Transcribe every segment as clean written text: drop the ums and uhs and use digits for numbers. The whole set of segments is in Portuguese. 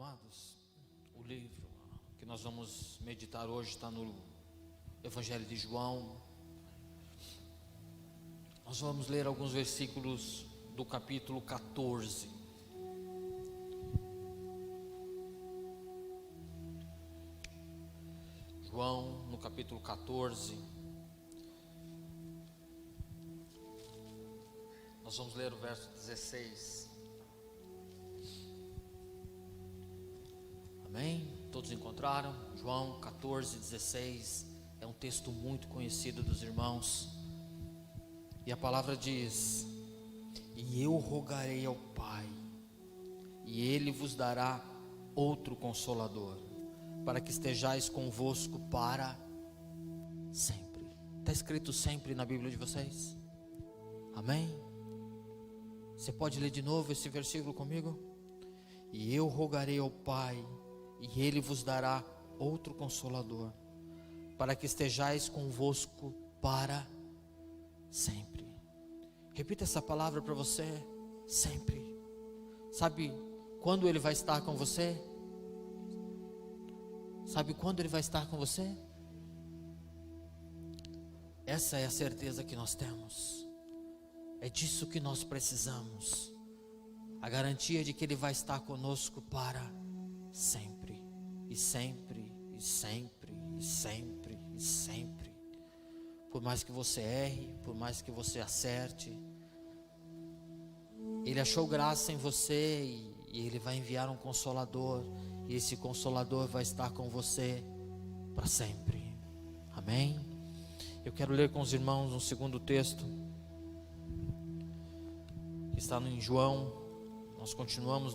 Amados, o livro que nós vamos meditar hoje está no Evangelho de João. Nós vamos ler alguns versículos do capítulo 14. João, no capítulo 14. Nós vamos ler o verso 16. Amém? Todos encontraram? João 14, 16. É um texto muito conhecido dos irmãos. E a palavra diz: E eu rogarei ao Pai, e Ele vos dará outro Consolador, para que estejais convosco para sempre. Está escrito sempre na Bíblia de vocês? Amém? Você pode ler de novo esse versículo comigo? E eu rogarei ao Pai, e Ele vos dará outro Consolador, para que estejais convosco para sempre. Repita essa palavra para você: sempre. Sabe quando Ele vai estar com você? Sabe quando Ele vai estar com você? Essa é a certeza que nós temos. É disso que nós precisamos. A garantia de que Ele vai estar conosco para sempre. E sempre, e sempre, e sempre, e sempre. Por mais que você erre, por mais que você acerte, Ele achou graça em você e Ele vai enviar um Consolador. E esse Consolador vai estar com você para sempre. Amém? Eu quero ler com os irmãos um segundo texto, que está em João. Nós continuamos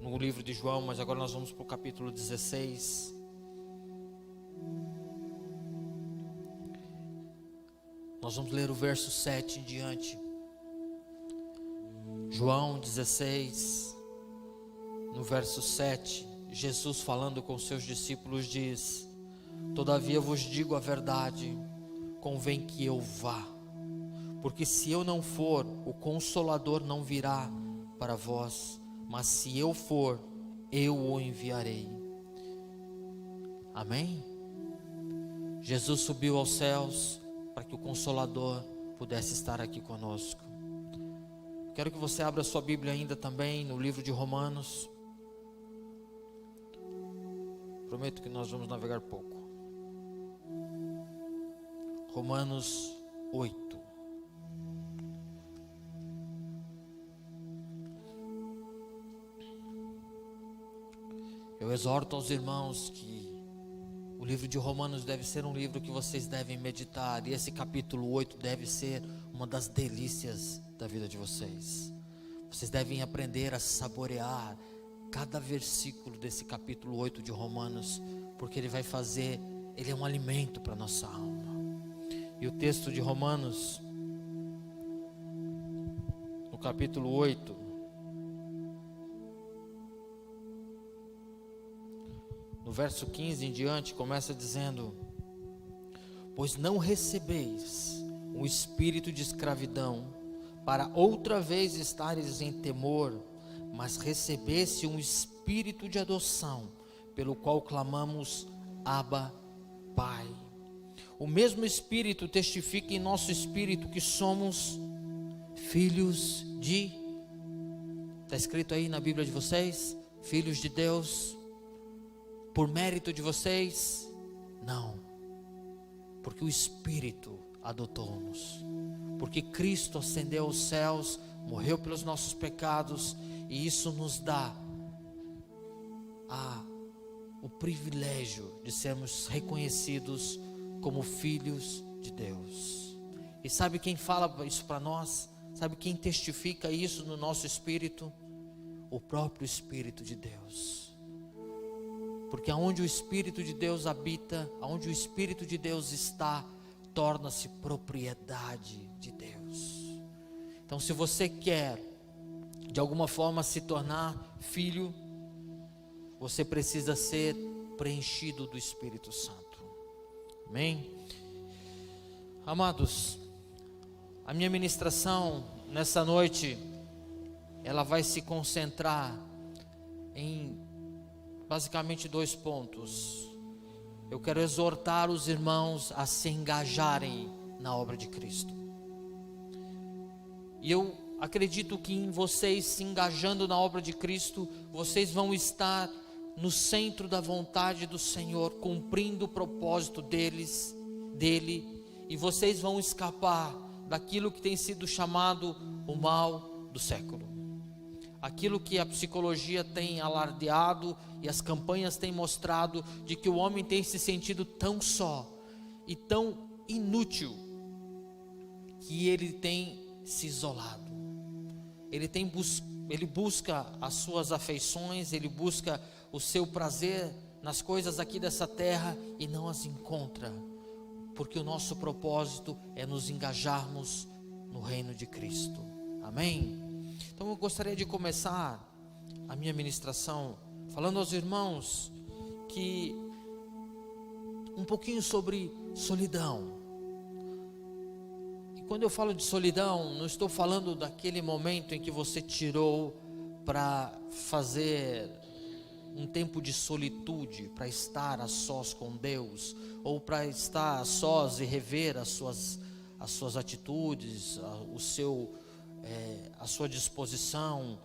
no livro de João, mas agora nós vamos para o capítulo 16. Nós vamos ler o verso 7 em diante. João 16, no verso 7, Jesus falando com seus discípulos diz: Todavia vos digo a verdade, convém que eu vá, porque se eu não for, o Consolador não virá para vós, mas se eu for, eu o enviarei. Amém? Jesus subiu aos céus para que o Consolador pudesse estar aqui conosco. Quero que você abra sua Bíblia ainda também no livro de Romanos. Prometo que nós vamos navegar pouco. Romanos 8. Eu exorto aos irmãos que o livro de Romanos deve ser um livro que vocês devem meditar. E esse capítulo 8 deve ser uma das delícias da vida de vocês. Vocês devem aprender a saborear cada versículo desse capítulo 8 de Romanos, porque ele é um alimento para a nossa alma. E o texto de Romanos, no capítulo 8, no verso 15 em diante, começa dizendo: Pois não recebeis um espírito de escravidão, para outra vez estares em temor, mas recebeste um espírito de adoção, pelo qual clamamos: Abba, Pai. O mesmo Espírito testifica em nosso espírito que somos filhos de... Está escrito aí na Bíblia de vocês? Filhos de Deus. Por mérito de vocês? Não. Porque o Espírito adotou-nos. Porque Cristo ascendeu aos céus, morreu pelos nossos pecados, e isso nos dá o privilégio de sermos reconhecidos como filhos de Deus. E sabe quem fala isso para nós? Sabe quem testifica isso no nosso espírito? O próprio Espírito de Deus. Porque aonde o Espírito de Deus habita, aonde o Espírito de Deus está, torna-se propriedade de Deus. Então, se você quer de alguma forma se tornar filho, você precisa ser preenchido do Espírito Santo. Amém? Amados, a minha ministração nessa noite, ela vai se concentrar em basicamente 2 pontos. Eu quero exortar os irmãos a se engajarem na obra de Cristo. E eu acredito que em vocês se engajando na obra de Cristo, vocês vão estar no centro da vontade do Senhor, cumprindo o propósito dele, e vocês vão escapar daquilo que tem sido chamado o mal do século. Aquilo que a psicologia tem alardeado e as campanhas têm mostrado, de que o homem tem se sentido tão só e tão inútil, que ele tem se isolado. Ele busca as suas afeições, ele busca o seu prazer nas coisas aqui dessa terra e não as encontra, porque o nosso propósito é nos engajarmos no reino de Cristo. Amém? Então eu gostaria de começar a minha ministração falando aos irmãos que um pouquinho sobre solidão. E quando eu falo de solidão, não estou falando daquele momento em que você tirou para fazer um tempo de solitude, para estar a sós com Deus, ou para estar a sós e rever as suas atitudes, a sua disposição,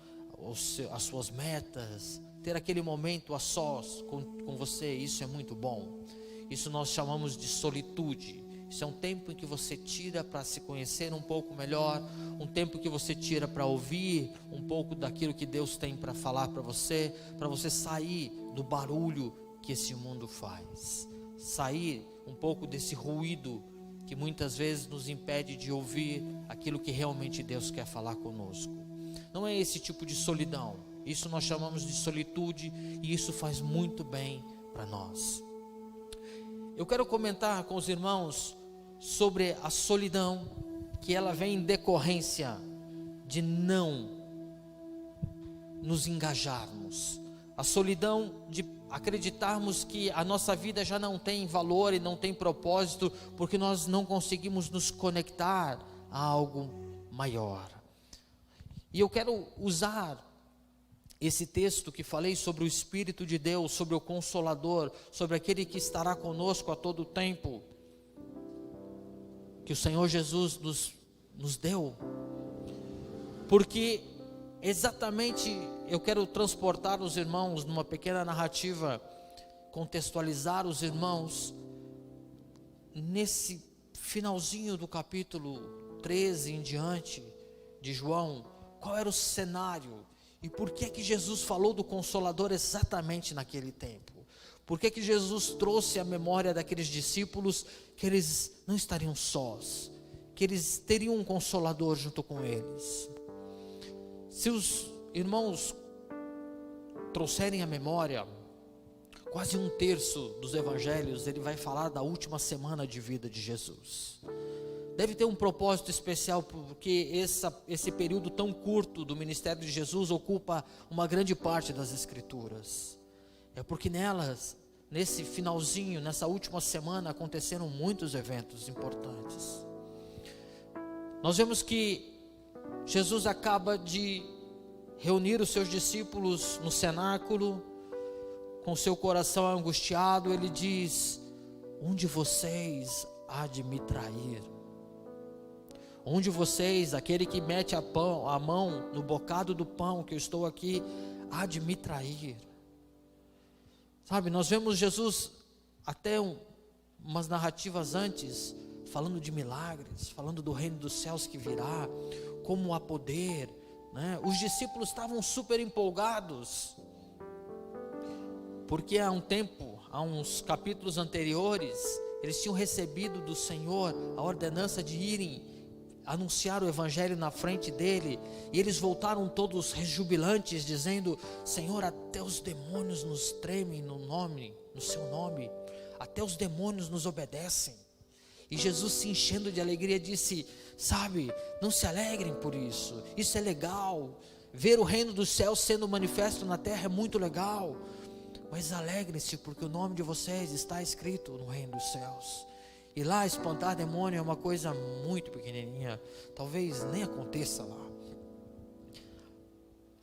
as suas metas, ter aquele momento a sós com você. Isso é muito bom. Isso nós chamamos de solitude. Isso é um tempo em que você tira para se conhecer um pouco melhor, um tempo que você tira para ouvir um pouco daquilo que Deus tem para falar para você sair do barulho que esse mundo faz, sair um pouco desse ruído que muitas vezes nos impede de ouvir aquilo que realmente Deus quer falar conosco. Não é esse tipo de solidão, isso nós chamamos de solitude, e isso faz muito bem para nós. Eu quero comentar com os irmãos sobre a solidão, que ela vem em decorrência de não nos engajarmos, a solidão de acreditarmos que a nossa vida já não tem valor e não tem propósito, porque nós não conseguimos nos conectar a algo maior. E eu quero usar esse texto que falei sobre o Espírito de Deus, sobre o Consolador, sobre aquele que estará conosco a todo tempo, que o Senhor Jesus nos deu, porque exatamente eu quero transportar os irmãos numa pequena narrativa, contextualizar os irmãos nesse finalzinho do capítulo 13 em diante de João. Qual era o cenário e por que que Jesus falou do Consolador exatamente naquele tempo? Por que que Jesus trouxe à memória daqueles discípulos que eles não estariam sós, que eles teriam um Consolador junto com eles? Se os irmãos trouxerem à memória, quase 1/3 dos evangelhos, ele vai falar da última semana de vida de Jesus. Deve ter um propósito especial, porque esse período tão curto do ministério de Jesus ocupa uma grande parte das Escrituras. É porque nelas, nesse finalzinho, nessa última semana, aconteceram muitos eventos importantes. Nós vemos que Jesus acaba de reunir os seus discípulos no cenáculo, com seu coração angustiado. Ele diz: um de vocês há de me trair. Um de vocês, aquele que mete a mão no bocado do pão que eu estou aqui, há de me trair. Sabe, nós vemos Jesus até umas narrativas antes, falando de milagres, falando do reino dos céus que virá, como há poder, né? Os discípulos estavam super empolgados, porque há uns capítulos anteriores, eles tinham recebido do Senhor a ordenança de irem anunciar o evangelho na frente dele, e eles voltaram todos rejubilantes, dizendo: Senhor, até os demônios nos tremem no seu nome, até os demônios nos obedecem. E Jesus, se enchendo de alegria, disse: sabe, não se alegrem por isso, isso é legal, ver o reino dos céus sendo manifesto na terra é muito legal, mas alegrem-se, porque o nome de vocês está escrito no reino dos céus. E lá espantar demônio é uma coisa muito pequenininha, talvez nem aconteça lá.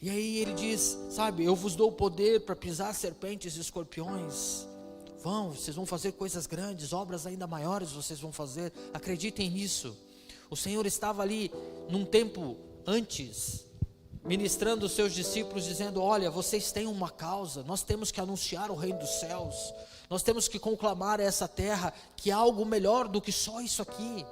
E aí ele diz, sabe, eu vos dou o poder para pisar serpentes e escorpiões. Vocês vão fazer coisas grandes, obras ainda maiores vocês vão fazer, acreditem nisso. O Senhor estava ali num tempo antes, ministrando os seus discípulos, dizendo: olha, vocês têm uma causa, nós temos que anunciar o reino dos céus, nós temos que conclamar a essa terra que há algo melhor do que só isso aqui.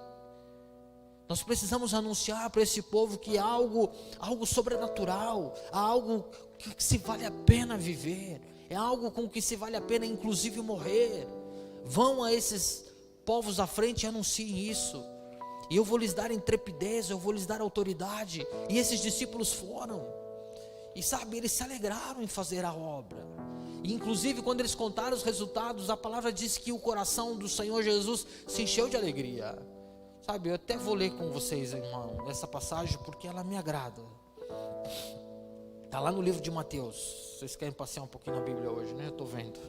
Nós precisamos anunciar para esse povo que há algo sobrenatural, há algo que se vale a pena viver, é algo com que se vale a pena inclusive morrer. Vão a esses povos à frente e anunciem isso, e eu vou lhes dar intrepidez, eu vou lhes dar autoridade. E esses discípulos foram, e sabe, eles se alegraram em fazer a obra. E inclusive quando eles contaram os resultados, a palavra diz que o coração do Senhor Jesus se encheu de alegria. Sabe, eu até vou ler com vocês, irmão, essa passagem, porque ela me agrada. Está lá no livro de Mateus. Vocês querem passear um pouquinho na Bíblia hoje, né? Eu estou vendo.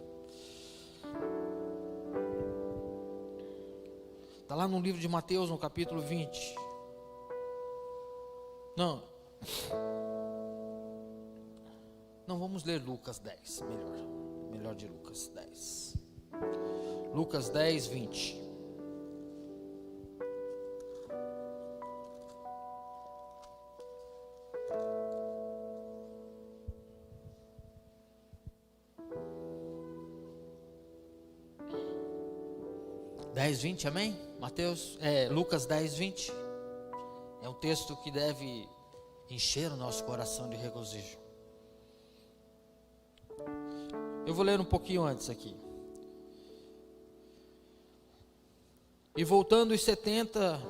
Está lá no livro de Mateus, no capítulo 20. Não, vamos ler Lucas 10, melhor de Lucas 10. Lucas 10, 20. Amém? Lucas 10, 20. É um texto que deve encher o nosso coração de regozijo. Eu vou ler um pouquinho antes aqui. E voltando os 70,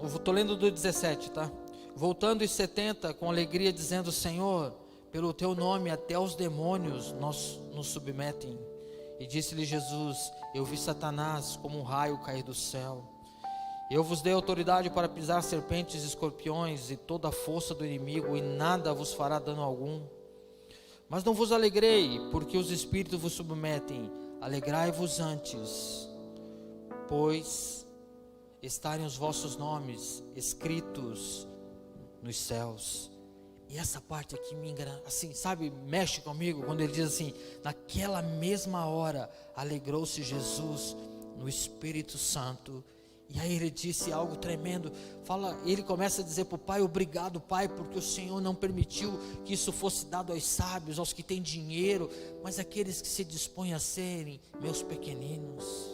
eu estou lendo do 17, tá? Voltando os 70 com alegria, dizendo: Senhor, pelo teu nome até os demônios nos submetem. E disse-lhe Jesus: eu vi Satanás como um raio cair do céu. Eu vos dei autoridade para pisar serpentes e escorpiões e toda a força do inimigo, e nada vos fará dano algum. Mas não vos alegrei, porque os espíritos vos submetem. Alegrai-vos antes, pois estarem os vossos nomes escritos nos céus. E essa parte aqui me engana, assim, sabe, mexe comigo quando ele diz assim: naquela mesma hora alegrou-se Jesus no Espírito Santo. E aí ele disse algo tremendo. Ele começa a dizer para o Pai: obrigado, Pai, porque o Senhor não permitiu que isso fosse dado aos sábios, aos que têm dinheiro, mas aqueles que se dispõem a serem meus pequeninos.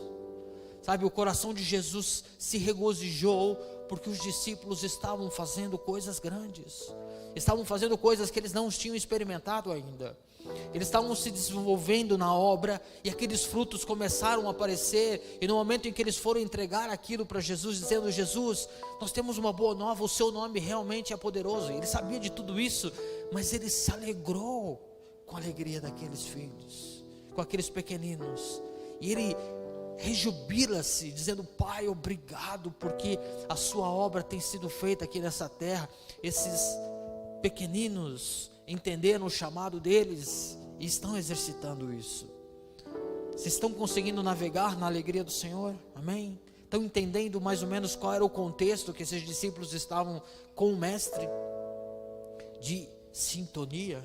Sabe, o coração de Jesus se regozijou porque os discípulos estavam fazendo coisas grandes, estavam fazendo coisas que eles não tinham experimentado ainda. Eles estavam se desenvolvendo na obra, e aqueles frutos começaram a aparecer. E no momento em que eles foram entregar aquilo para Jesus, dizendo: Jesus, nós temos uma boa nova, o seu nome realmente é poderoso. Ele sabia de tudo isso, mas ele se alegrou com a alegria daqueles filhos, com aqueles pequeninos. E ele rejubila-se, dizendo: Pai, obrigado, porque a sua obra tem sido feita aqui nessa terra. Esses pequeninos entenderam o chamado deles e estão exercitando isso. Vocês estão conseguindo navegar na alegria do Senhor? Amém? Estão entendendo mais ou menos qual era o contexto que esses discípulos estavam com o mestre? De sintonia,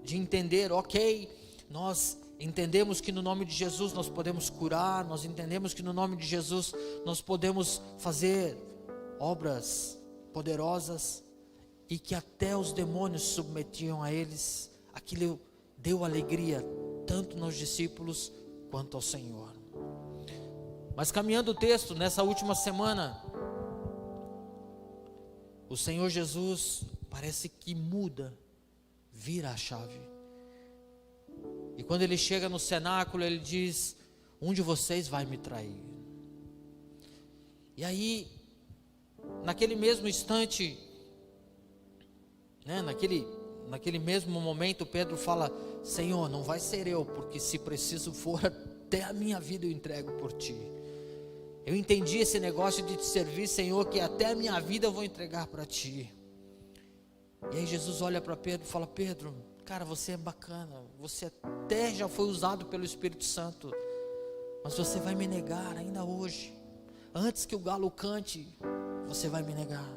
de entender: ok, nós entendemos que no nome de Jesus nós podemos curar, nós entendemos que no nome de Jesus nós podemos fazer obras poderosas, e que até os demônios se submetiam a eles. Aquilo deu alegria tanto nos discípulos quanto ao Senhor. Mas caminhando o texto, nessa última semana, o Senhor Jesus parece que vira a chave. E quando ele chega no cenáculo, ele diz: um de vocês vai me trair. E aí, naquele mesmo instante, naquele mesmo momento, Pedro fala: Senhor, não vai ser eu, porque se preciso for, até a minha vida eu entrego por ti. Eu entendi esse negócio de te servir, Senhor, que até a minha vida eu vou entregar para ti. E aí Jesus olha para Pedro e fala: Pedro, cara, você é bacana, você até já foi usado pelo Espírito Santo, mas você vai me negar ainda hoje. Antes que o galo cante, você vai me negar.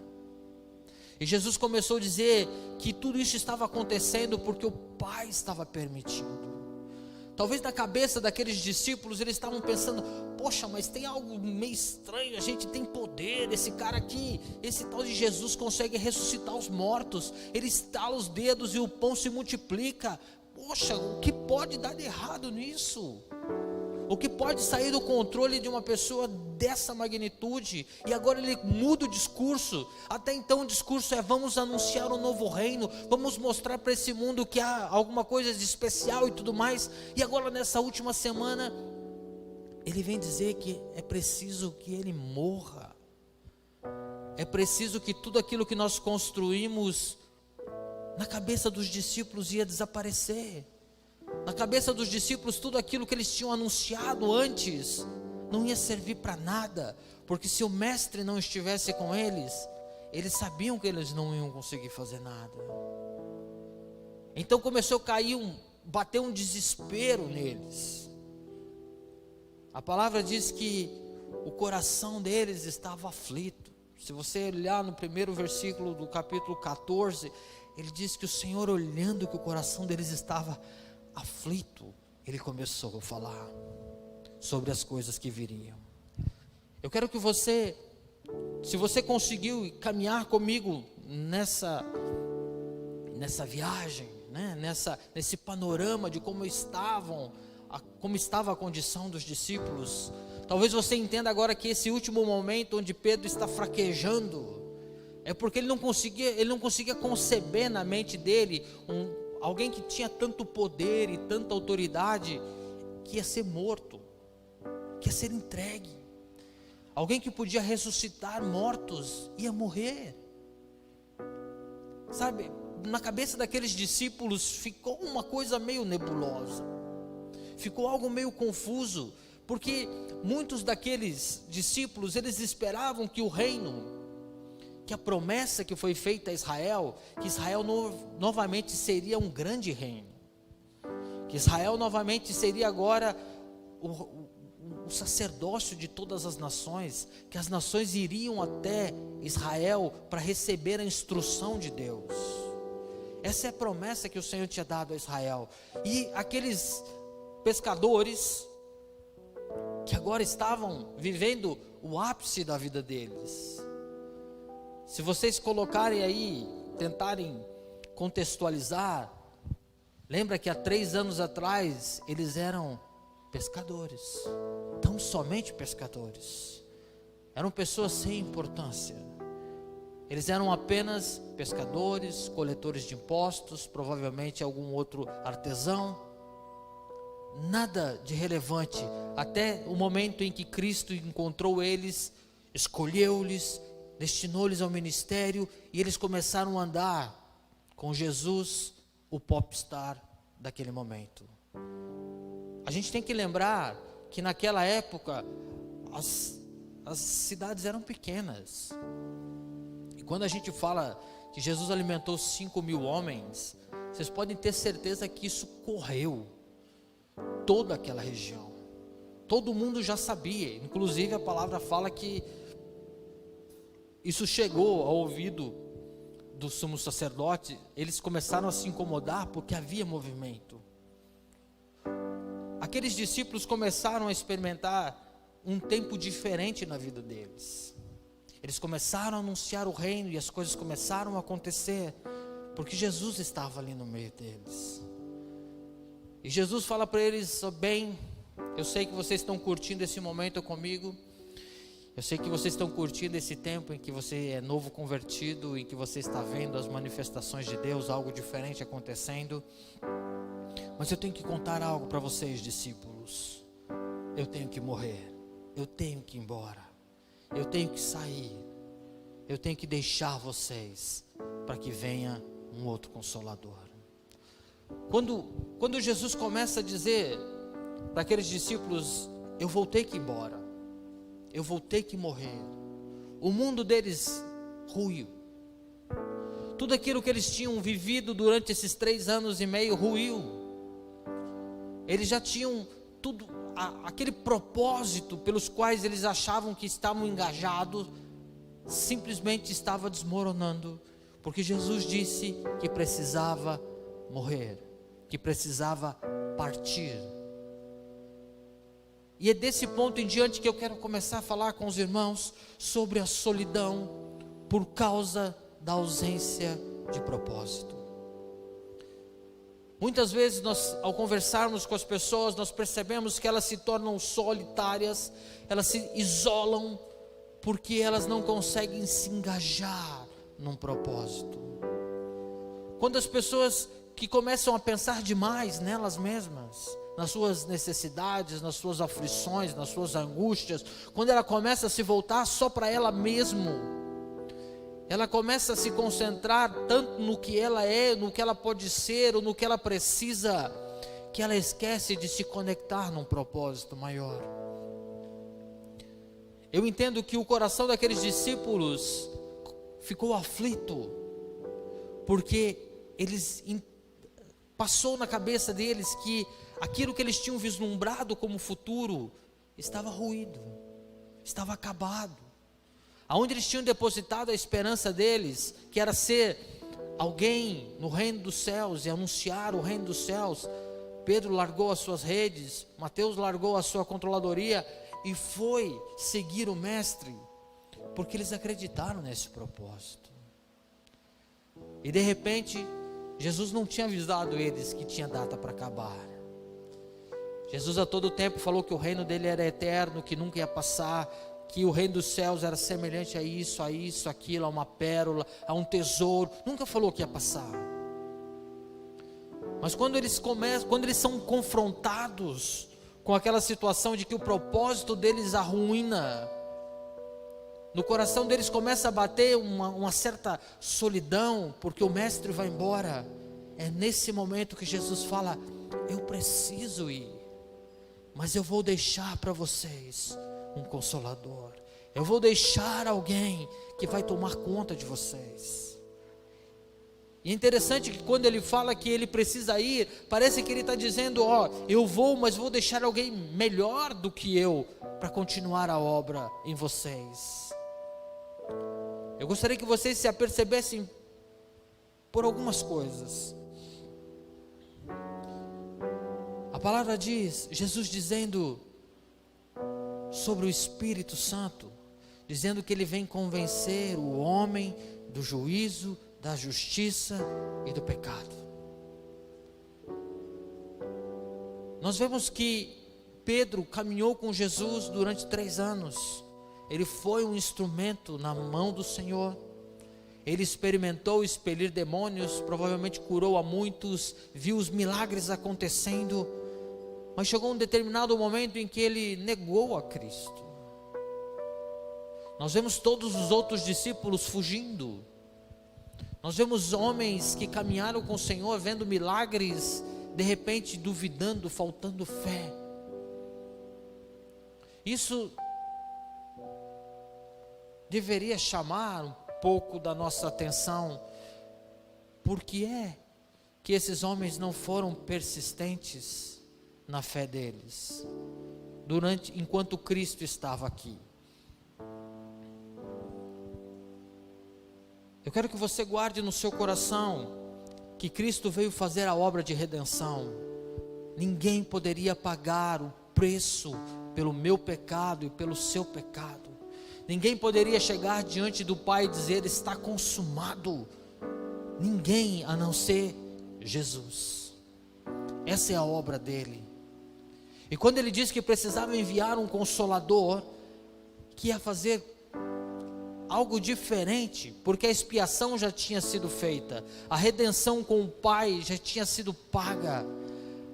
E Jesus começou a dizer que tudo isso estava acontecendo porque o Pai estava permitindo. Talvez na cabeça daqueles discípulos eles estavam pensando: poxa, mas tem algo meio estranho, a gente tem poder, esse cara aqui, esse tal de Jesus consegue ressuscitar os mortos, ele estala os dedos e o pão se multiplica. Poxa, o que pode dar de errado nisso? O que pode sair do controle de uma pessoa dessa magnitude? E agora ele muda o discurso. Até então o discurso é: vamos anunciar um novo reino, vamos mostrar para esse mundo que há alguma coisa de especial e tudo mais. E agora nessa última semana ele vem dizer que é preciso que ele morra. É preciso que tudo aquilo que nós construímos na cabeça dos discípulos ia desaparecer. Na cabeça dos discípulos, tudo aquilo que eles tinham anunciado antes não ia servir para nada, porque se o mestre não estivesse com eles, eles sabiam que eles não iam conseguir fazer nada. Então começou a cair bater um desespero neles. A palavra diz que o coração deles estava aflito. Se você olhar no primeiro versículo do capítulo 14, ele diz que o Senhor, olhando que o coração deles estava aflito, ele começou a falar sobre as coisas que viriam. Eu quero que você, se você conseguiu caminhar comigo nessa viagem, né? Nesse panorama de como estava a condição dos discípulos, talvez você entenda agora que esse último momento onde Pedro está fraquejando, é porque ele não conseguia conceber na mente dele alguém que tinha tanto poder e tanta autoridade, que ia ser morto, que ia ser entregue. Alguém que podia ressuscitar mortos, ia morrer. Sabe, na cabeça daqueles discípulos ficou uma coisa meio nebulosa. Ficou algo meio confuso, porque muitos daqueles discípulos, eles esperavam que o reino, que a promessa que foi feita a Israel, que Israel novamente seria um grande reino, que Israel novamente seria agora o sacerdócio de todas as nações, que as nações iriam até Israel para receber a instrução de Deus. Essa é a promessa que o Senhor tinha dado a Israel. E aqueles pescadores, que agora estavam vivendo o ápice da vida deles. Se vocês colocarem aí, tentarem contextualizar, lembra que há 3 anos atrás eles eram pescadores, tão somente pescadores, eram pessoas sem importância, eles eram apenas pescadores, coletores de impostos, provavelmente algum outro artesão, nada de relevante, até o momento em que Cristo encontrou eles, escolheu-lhes, destinou-lhes ao ministério, e eles começaram a andar com Jesus, o popstar daquele momento. A gente tem que lembrar que naquela época as cidades eram pequenas, e quando a gente fala que Jesus alimentou 5.000 homens, vocês podem ter certeza que isso correu toda aquela região, todo mundo já sabia. Inclusive a palavra fala que isso chegou ao ouvido do sumo sacerdote, eles começaram a se incomodar porque havia movimento. Aqueles discípulos começaram a experimentar um tempo diferente na vida deles. Eles começaram a anunciar o reino e as coisas começaram a acontecer, porque Jesus estava ali no meio deles. E Jesus fala para eles: bem, eu sei que vocês estão curtindo esse momento comigo, eu sei que vocês estão curtindo esse tempo em que você é novo convertido, em que você está vendo as manifestações de Deus, algo diferente acontecendo. Mas eu tenho que contar algo para vocês, discípulos. Eu tenho que morrer, eu tenho que ir embora, eu tenho que sair, eu tenho que deixar vocês para que venha um outro Consolador. Quando Jesus começa a dizer para aqueles discípulos: eu vou ter que ir embora, eu vou ter que morrer, o mundo deles ruiu, tudo aquilo que eles tinham vivido durante esses 3 anos e meio ruiu. Eles já tinham tudo, aquele propósito pelos quais eles achavam que estavam engajados, simplesmente estava desmoronando, Porque Jesus disse que precisava morrer, que precisava partir. E é desse ponto em diante que eu quero começar a falar com os irmãos sobre a solidão por causa da ausência de propósito. Muitas vezes nós, ao conversarmos com as pessoas, nós percebemos que elas se tornam solitárias, elas se isolam, porque elas não conseguem se engajar num propósito. Quando as pessoas que começam a pensar demais nelas mesmas, nas suas necessidades, nas suas aflições, nas suas angústias, quando ela começa a se voltar só para ela mesma, ela começa a se concentrar tanto no que ela é, no que ela pode ser, ou no que ela precisa, que ela esquece de se conectar num propósito maior. Eu entendo que o coração daqueles discípulos ficou aflito, porque passou na cabeça deles que aquilo que eles tinham vislumbrado como futuro estava ruído, estava acabado. Aonde eles tinham depositado a esperança deles, que era ser alguém no reino dos céus e anunciar o reino dos céus, Pedro largou as suas redes, Mateus largou a sua controladoria e foi seguir o mestre, porque eles acreditaram nesse propósito. E de repente, Jesus não tinha avisado eles que tinha data para acabar. Jesus a todo tempo falou que o reino dele era eterno, que nunca ia passar, que o reino dos céus era semelhante a isso, aquilo, a uma pérola, a um tesouro. Nunca falou que ia passar. Mas quando eles são confrontados com aquela situação de que o propósito deles arruína, no coração deles começa a bater uma certa solidão, porque o mestre vai embora. É nesse momento que Jesus fala: eu preciso ir, mas eu vou deixar para vocês um consolador. Eu vou deixar alguém que vai tomar conta de vocês. E é interessante que quando ele fala que ele precisa ir, parece que ele está dizendo: eu vou, mas vou deixar alguém melhor do que eu para continuar a obra em vocês. Eu gostaria que vocês se apercebessem por algumas coisas. A palavra diz, Jesus dizendo sobre o Espírito Santo, dizendo que ele vem convencer o homem do juízo, da justiça e do pecado. Nós vemos que Pedro caminhou com Jesus durante 3 anos. Ele foi um instrumento na mão do Senhor. Ele experimentou expelir demônios, provavelmente curou a muitos, viu os milagres acontecendo. Mas chegou um determinado momento em que ele negou a Cristo. Nós vemos todos os outros discípulos fugindo. Nós vemos homens que caminharam com o Senhor, vendo milagres, de repente duvidando, faltando fé. Isso deveria chamar um pouco da nossa atenção. Por que é que esses homens não foram persistentes na fé deles, enquanto Cristo estava aqui? Eu quero que você guarde no seu coração que Cristo veio fazer a obra de redenção. Ninguém poderia pagar o preço pelo meu pecado e pelo seu pecado. Ninguém poderia chegar diante do Pai e dizer: está consumado. Ninguém, a não ser Jesus. Essa é a obra dele. E quando ele disse que precisava enviar um consolador, que ia fazer algo diferente, porque a expiação já tinha sido feita, a redenção com o Pai já tinha sido paga,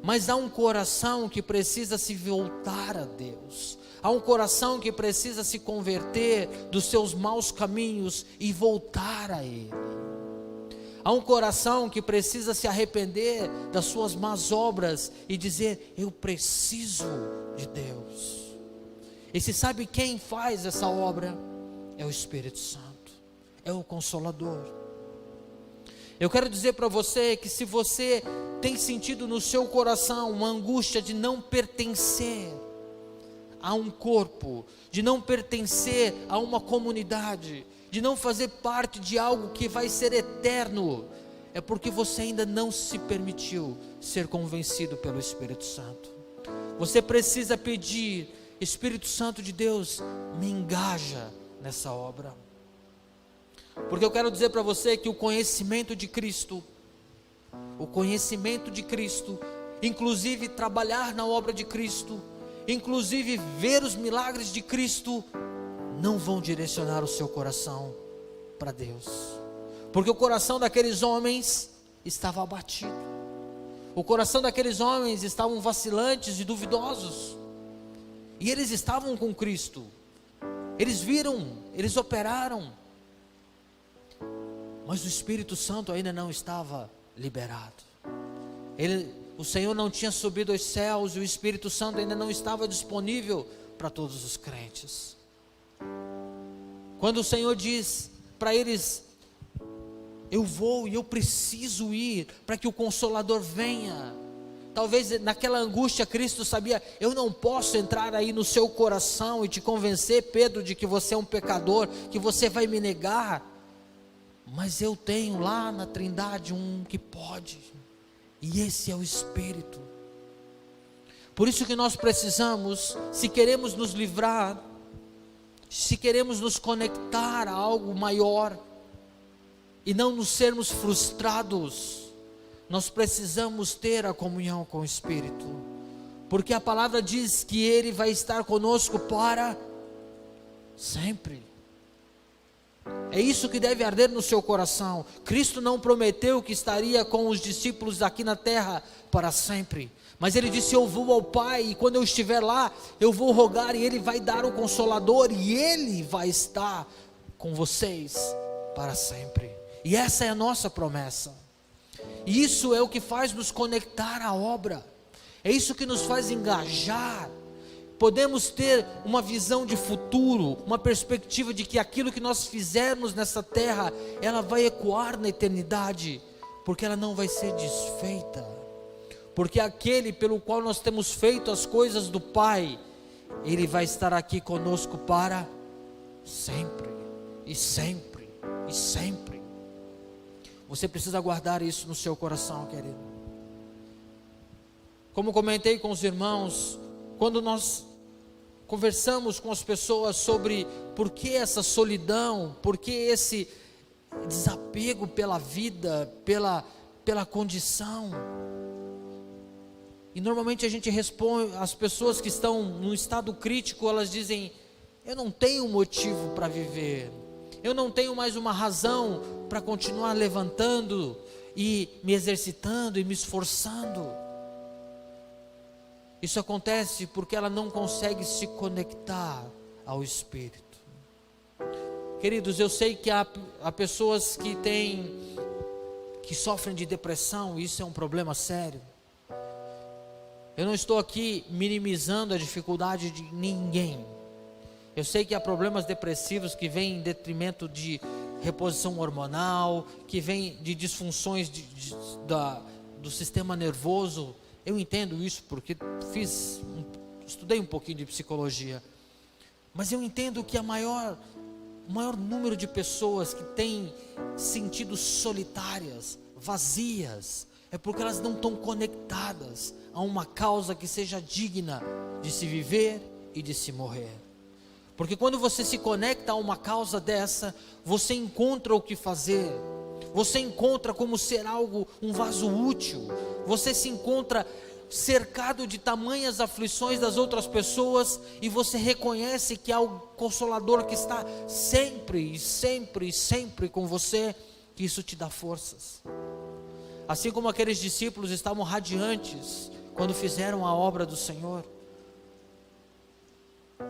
mas há um coração que precisa se voltar a Deus, há um coração que precisa se converter dos seus maus caminhos e voltar a Ele, há um coração que precisa se arrepender das suas más obras e dizer: eu preciso de Deus. E se sabe quem faz essa obra? É o Espírito Santo, é o Consolador. Eu quero dizer para você que se você tem sentido no seu coração uma angústia de não pertencer a um corpo, de não pertencer a uma comunidade, de não fazer parte de algo que vai ser eterno, é porque você ainda não se permitiu ser convencido pelo Espírito Santo. Você precisa pedir: Espírito Santo de Deus, me engaja nessa obra. Porque eu quero dizer para você que o conhecimento de Cristo, inclusive trabalhar na obra de Cristo, inclusive ver os milagres de Cristo, não vão direcionar o seu coração para Deus, porque o coração daqueles homens estava abatido, o coração daqueles homens estavam vacilantes e duvidosos, e eles estavam com Cristo, eles viram, eles operaram, mas o Espírito Santo ainda não estava liberado. O Senhor não tinha subido aos céus, e o Espírito Santo ainda não estava disponível para todos os crentes. Quando o Senhor diz para eles: eu vou e eu preciso ir para que o Consolador venha. Talvez naquela angústia Cristo sabia: eu não posso entrar aí no seu coração e te convencer, Pedro, de que você é um pecador, que você vai me negar. Mas eu tenho lá na Trindade um que pode, e esse é o Espírito. Por isso que nós precisamos, se queremos nos livrar, se queremos nos conectar a algo maior, e não nos sermos frustrados, nós precisamos ter a comunhão com o Espírito, porque a palavra diz que Ele vai estar conosco para sempre. É isso que deve arder no seu coração. Cristo não prometeu que estaria com os discípulos aqui na terra para sempre, mas Ele disse: eu vou ao Pai, e quando eu estiver lá, eu vou rogar, e Ele vai dar o Consolador, e Ele vai estar com vocês para sempre. E essa é a nossa promessa, e isso é o que faz nos conectar à obra, é isso que nos faz engajar. Podemos ter uma visão de futuro, uma perspectiva de que aquilo que nós fizermos nessa terra, ela vai ecoar na eternidade, porque ela não vai ser desfeita, porque aquele pelo qual nós temos feito as coisas do Pai, Ele vai estar aqui conosco para sempre, e sempre, e sempre. Você precisa guardar isso no seu coração, querido. Como comentei com os irmãos, quando nós conversamos com as pessoas sobre por que essa solidão, por que esse desapego pela vida, pela condição, e normalmente a gente responde, as pessoas que estão num estado crítico, elas dizem: eu não tenho motivo para viver, eu não tenho mais uma razão para continuar levantando e me exercitando e me esforçando. Isso acontece porque ela não consegue se conectar ao Espírito. Queridos, eu sei que há pessoas que sofrem de depressão, e isso é um problema sério. Eu não estou aqui minimizando a dificuldade de ninguém. Eu sei que há problemas depressivos que vêm em detrimento de reposição hormonal, que vêm de disfunções do sistema nervoso. Eu entendo isso porque estudei um pouquinho de psicologia, mas eu entendo que o maior número de pessoas que têm sentido solitárias, vazias, é porque elas não estão conectadas a uma causa que seja digna de se viver e de se morrer. Porque quando você se conecta a uma causa dessa, você encontra o que fazer, você encontra como ser um vaso útil, você se encontra cercado de tamanhas aflições das outras pessoas, e você reconhece que há o Consolador que está sempre, e sempre, e sempre com você, que isso te dá forças. Assim como aqueles discípulos estavam radiantes quando fizeram a obra do Senhor,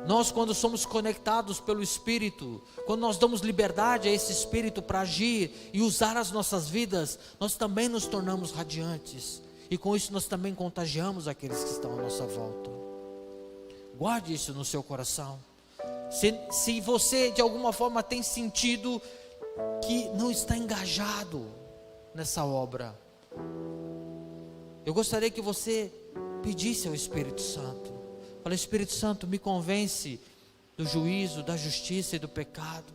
nós, quando somos conectados pelo Espírito, quando nós damos liberdade a esse Espírito para agir e usar as nossas vidas, nós também nos tornamos radiantes, e com isso nós também contagiamos aqueles que estão à nossa volta. Guarde isso no seu coração. Se você de alguma forma tem sentido que não está engajado nessa obra, eu gostaria que você pedisse ao Espírito Santo. Fala: Espírito Santo, me convence do juízo, da justiça e do pecado.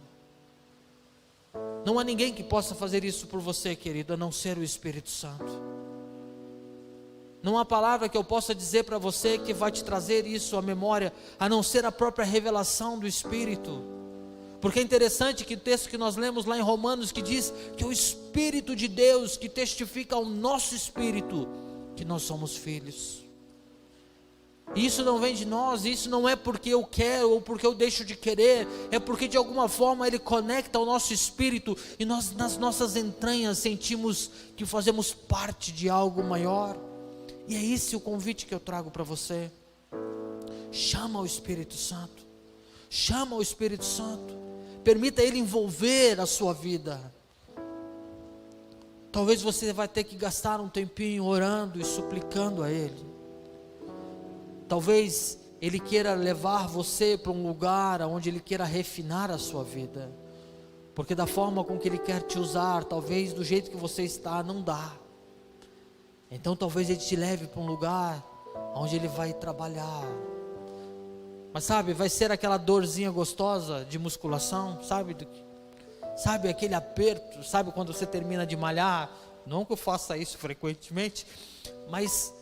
Não há ninguém que possa fazer isso por você, querido, a não ser o Espírito Santo. Não há palavra que eu possa dizer para você que vai te trazer isso à memória, a não ser a própria revelação do Espírito. Porque é interessante que o texto que nós lemos lá em Romanos, que diz que é o Espírito de Deus que testifica ao nosso espírito que nós somos filhos. E isso não vem de nós, isso não é porque eu quero ou porque eu deixo de querer, é porque de alguma forma Ele conecta ao nosso espírito e nós nas nossas entranhas sentimos que fazemos parte de algo maior. E é esse o convite que eu trago para você. Chama o Espírito Santo, chama o Espírito Santo, permita Ele envolver a sua vida. Talvez você vai ter que gastar um tempinho orando e suplicando a Ele. Talvez Ele queira levar você para um lugar onde Ele queira refinar a sua vida, porque da forma com que Ele quer te usar, talvez do jeito que você está, não dá. Então talvez Ele te leve para um lugar onde Ele vai trabalhar. Mas sabe, vai ser aquela dorzinha gostosa de musculação, sabe? Sabe aquele aperto, sabe quando você termina de malhar? Não que eu faça isso frequentemente, mas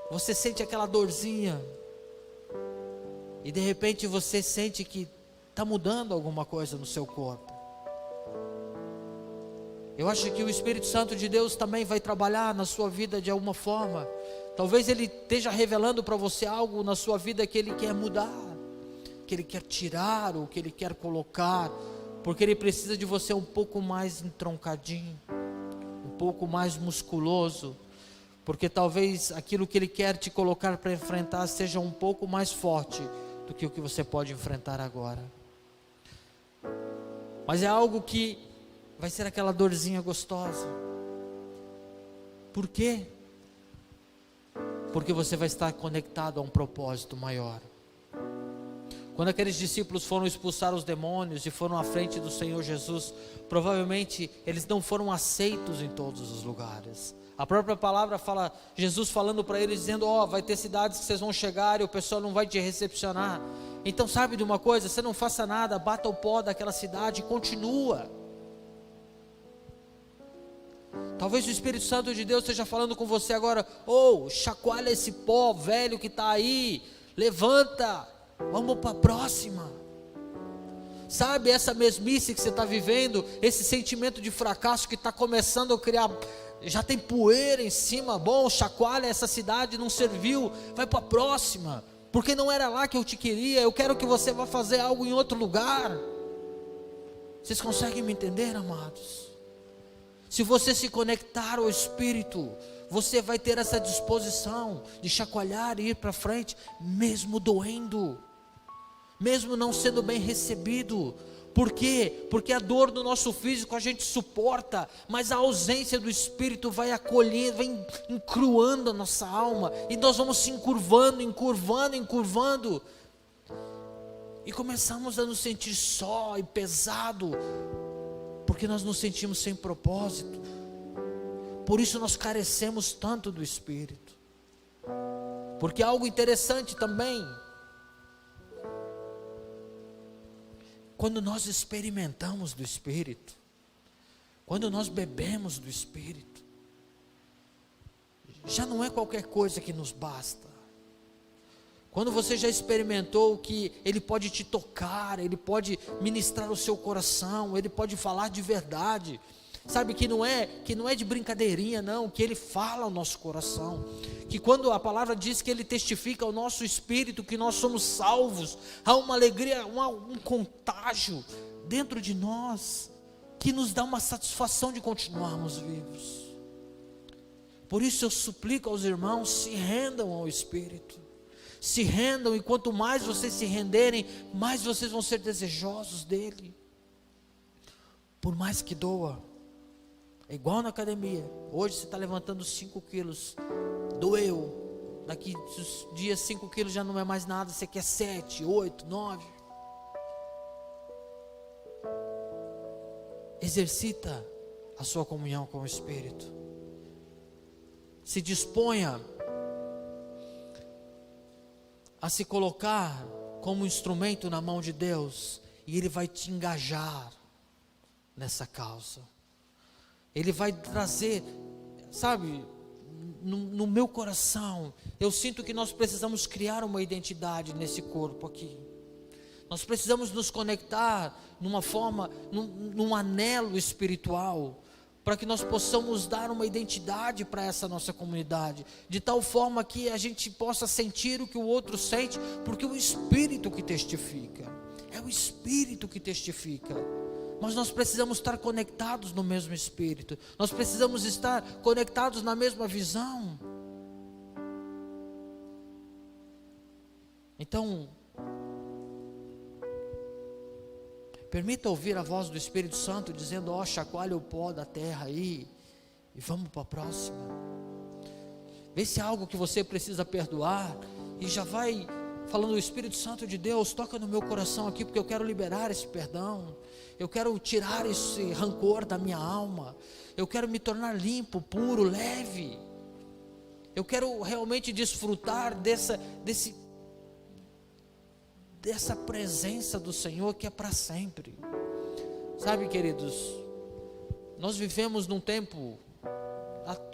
você sente aquela dorzinha, e de repente você sente que está mudando alguma coisa no seu corpo. Eu acho que o Espírito Santo de Deus também vai trabalhar na sua vida de alguma forma. Talvez Ele esteja revelando para você algo na sua vida que Ele quer mudar, que Ele quer tirar, ou que Ele quer colocar, porque Ele precisa de você um pouco mais entroncadinho, um pouco mais musculoso, porque talvez aquilo que Ele quer te colocar para enfrentar seja um pouco mais forte do que o que você pode enfrentar agora. Mas é algo que vai ser aquela dorzinha gostosa. Por quê? Porque você vai estar conectado a um propósito maior. Quando aqueles discípulos foram expulsar os demônios e foram à frente do Senhor Jesus, provavelmente eles não foram aceitos em todos os lugares. A própria palavra fala, Jesus falando para eles, dizendo, vai ter cidades que vocês vão chegar e o pessoal não vai te recepcionar. Então sabe de uma coisa, você não faça nada, bata o pó daquela cidade e continua. Talvez o Espírito Santo de Deus esteja falando com você agora, chacoalha esse pó velho que está aí, levanta, vamos para a próxima. Sabe essa mesmice que você está vivendo, esse sentimento de fracasso que está começando a criar, já tem poeira em cima, chacoalha essa cidade, não serviu, vai para a próxima, porque não era lá que eu te queria, eu quero que você vá fazer algo em outro lugar. Vocês conseguem me entender, amados? Se você se conectar ao Espírito, você vai ter essa disposição de chacoalhar e ir para frente, mesmo doendo, mesmo não sendo bem recebido. Por quê? Porque a dor do nosso físico a gente suporta, mas a ausência do Espírito vai acolhendo, vai encruando a nossa alma, e nós vamos se encurvando, e começamos a nos sentir só e pesado, porque nós nos sentimos sem propósito. Por isso nós carecemos tanto do Espírito. Porque algo interessante também, quando nós experimentamos do Espírito, quando nós bebemos do Espírito, já não é qualquer coisa que nos basta. Quando você já experimentou que Ele pode te tocar, Ele pode ministrar o seu coração, Ele pode falar de verdade, sabe, que não é de brincadeirinha não, que Ele fala ao nosso coração, que quando a palavra diz que Ele testifica ao nosso espírito que nós somos salvos, há uma alegria, um contágio dentro de nós, que nos dá uma satisfação de continuarmos vivos. Por isso eu suplico aos irmãos, se rendam ao Espírito, se rendam, e quanto mais vocês se renderem, mais vocês vão ser desejosos dele. Por mais que doa, é igual na academia. Hoje você está levantando 5 quilos, doeu, daqui uns dias 5 quilos já não é mais nada, você quer 7, 8, 9. Exercita a sua comunhão com o Espírito, se disponha a se colocar como instrumento na mão de Deus, e Ele vai te engajar, nessa causa. Ele vai trazer, sabe, no meu coração, eu sinto que nós precisamos criar uma identidade nesse corpo aqui. Nós precisamos nos conectar numa forma, num anelo espiritual, para que nós possamos dar uma identidade para essa nossa comunidade, de tal forma que a gente possa sentir o que o outro sente, porque o Espírito que testifica, é o Espírito que testifica. Mas nós precisamos estar conectados no mesmo Espírito, nós precisamos estar conectados na mesma visão. Então, permita ouvir a voz do Espírito Santo dizendo: ó, chacoalha o pó da terra aí e vamos para a próxima. Vê se é algo que você precisa perdoar e já vai falando: o Espírito Santo de Deus, toca no meu coração aqui, porque eu quero liberar esse perdão, eu quero tirar esse rancor da minha alma, eu quero me tornar limpo, puro, leve, eu quero realmente desfrutar dessa presença do Senhor que é para sempre. Sabe, queridos, nós vivemos num tempo,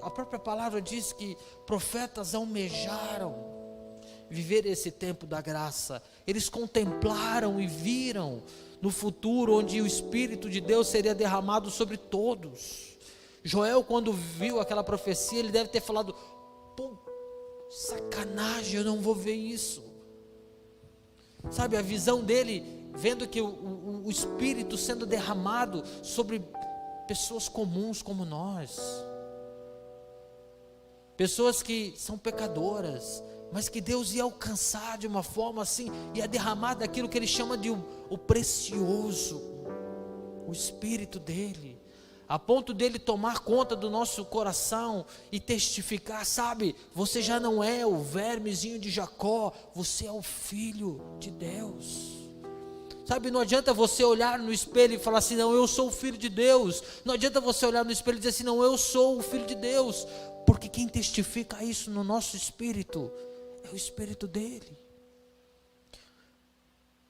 a própria palavra diz que profetas almejaram viver esse tempo da graça. Eles contemplaram e viram no futuro onde o Espírito de Deus seria derramado sobre todos. Joel, quando viu aquela profecia, ele deve ter falado: pô, sacanagem, eu não vou ver isso. Sabe, a visão dele, vendo que o Espírito sendo derramado sobre pessoas comuns como nós, pessoas que são pecadoras, mas que Deus ia alcançar de uma forma assim, ia derramar daquilo que ele chama de o precioso, o Espírito dele, a ponto dele tomar conta do nosso coração e testificar: sabe, você já não é o vermezinho de Jacó, você é o filho de Deus. Sabe, não adianta você olhar no espelho e falar assim: não, eu sou o filho de Deus. Não adianta você olhar no espelho e dizer assim: não, eu sou o filho de Deus, porque quem testifica isso no nosso espírito é o Espírito dele.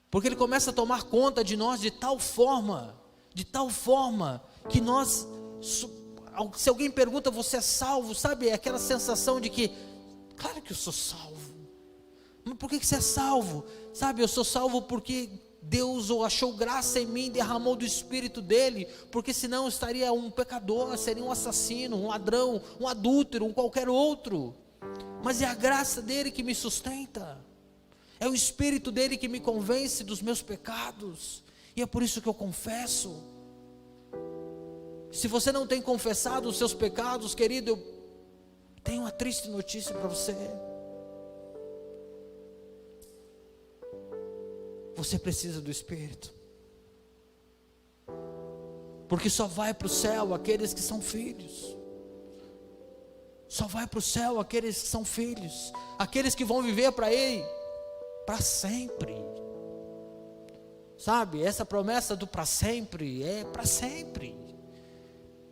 Porque ele começa a tomar conta de nós de tal forma que nós, se alguém pergunta: você é salvo? Sabe, é aquela sensação de que, claro que eu sou salvo. Mas por que você é salvo? Sabe, eu sou salvo porque Deus achou graça em mim, derramou do Espírito dele, porque senão eu estaria um pecador, seria um assassino, um ladrão, um adúltero, um qualquer outro. Mas é a graça dele que me sustenta, é o Espírito dele que me convence dos meus pecados, e é por isso que eu confesso. Se você não tem confessado os seus pecados, querido, eu tenho uma triste notícia para você. Você precisa do Espírito, porque só vai para o céu aqueles que são filhos. Só vai para o céu aqueles que são filhos, aqueles que vão viver para Ele para sempre. Sabe, essa promessa do para sempre é para sempre.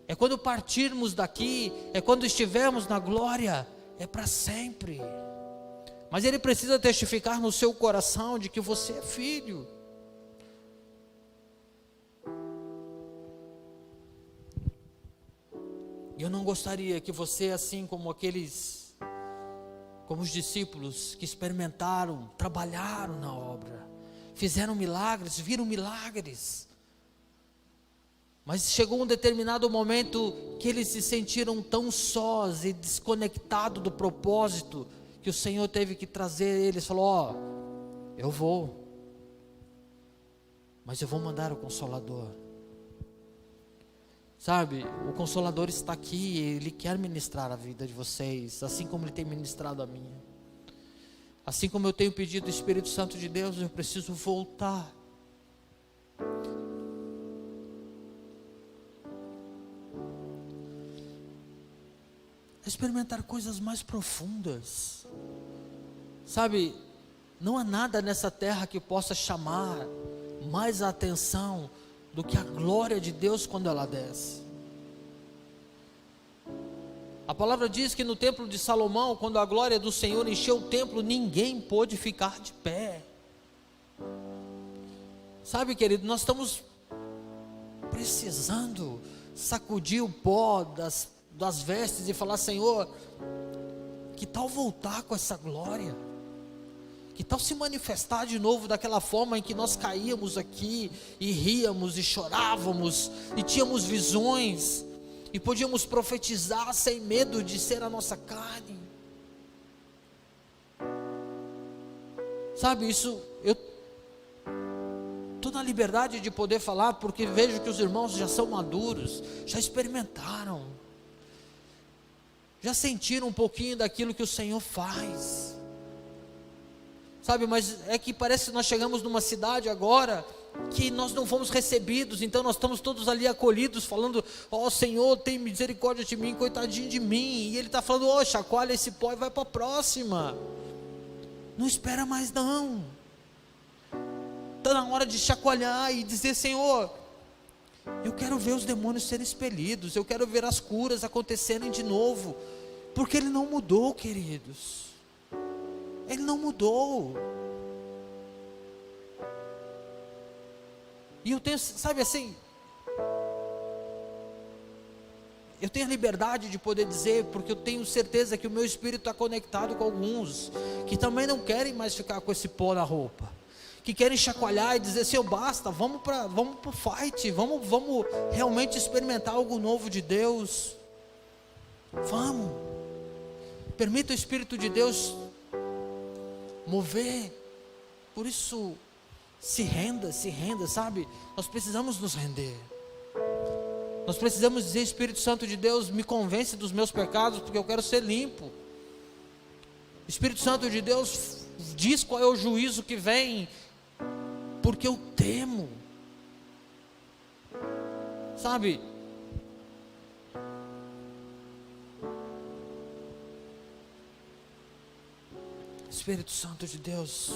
É quando partirmos daqui, é quando estivermos na glória, é para sempre. Mas Ele precisa testificar no seu coração de que você é filho. E eu não gostaria que você, assim como como os discípulos que experimentaram, trabalharam na obra, fizeram milagres, viram milagres, mas chegou um determinado momento que eles se sentiram tão sós e desconectados do propósito, que o Senhor teve que trazer eles. Falou: ó, eu vou, mas eu vou mandar o Consolador. Sabe, o Consolador está aqui, Ele quer ministrar a vida de vocês, assim como Ele tem ministrado a minha. Assim como eu tenho pedido o Espírito Santo de Deus, eu preciso voltar. Experimentar coisas mais profundas. Sabe, não há nada nessa terra que possa chamar mais a atenção do que a glória de Deus quando ela desce. A palavra diz que no templo de Salomão, quando a glória do Senhor encheu o templo, ninguém pôde ficar de pé. Sabe, querido, nós estamos precisando sacudir o pó das vestes e falar: Senhor, que tal voltar com essa glória? Que tal se manifestar de novo daquela forma em que nós caíamos aqui e ríamos e chorávamos e tínhamos visões e podíamos profetizar sem medo de ser a nossa carne? Sabe, isso eu estou na liberdade de poder falar, porque vejo que os irmãos já são maduros, já experimentaram, já sentiram um pouquinho daquilo que o Senhor faz. Sabe, mas é que parece que nós chegamos numa cidade agora que nós não fomos recebidos, então nós estamos todos ali acolhidos, falando: ó Senhor, tem misericórdia de mim, coitadinho de mim. E Ele está falando: ó, chacoalha esse pó e vai para a próxima. Não espera mais não. Está na hora de chacoalhar e dizer: Senhor, eu quero ver os demônios serem expelidos, eu quero ver as curas acontecerem de novo, porque Ele não mudou, queridos. Ele não mudou. E eu tenho, sabe assim, eu tenho a liberdade de poder dizer, porque eu tenho certeza que o meu espírito está conectado com alguns que também não querem mais ficar com esse pó na roupa, que querem chacoalhar e dizer: Senhor, basta, vamos pro fight, vamos realmente experimentar algo novo de Deus. Vamos, permita o Espírito de Deus mover. Por isso, se renda, sabe? Nós precisamos nos render. Nós precisamos dizer: Espírito Santo de Deus, me convence dos meus pecados, porque eu quero ser limpo. Espírito Santo de Deus, diz qual é o juízo que vem, porque eu temo. Sabe? Espírito Santo de Deus,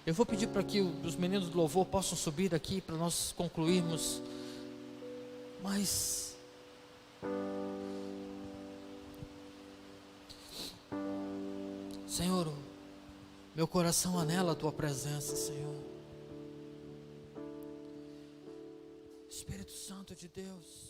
eu vou pedir para que os meninos do louvor possam subir aqui para nós concluirmos. Mas Senhor, meu coração anela a Tua presença, Senhor. Espírito Santo de Deus,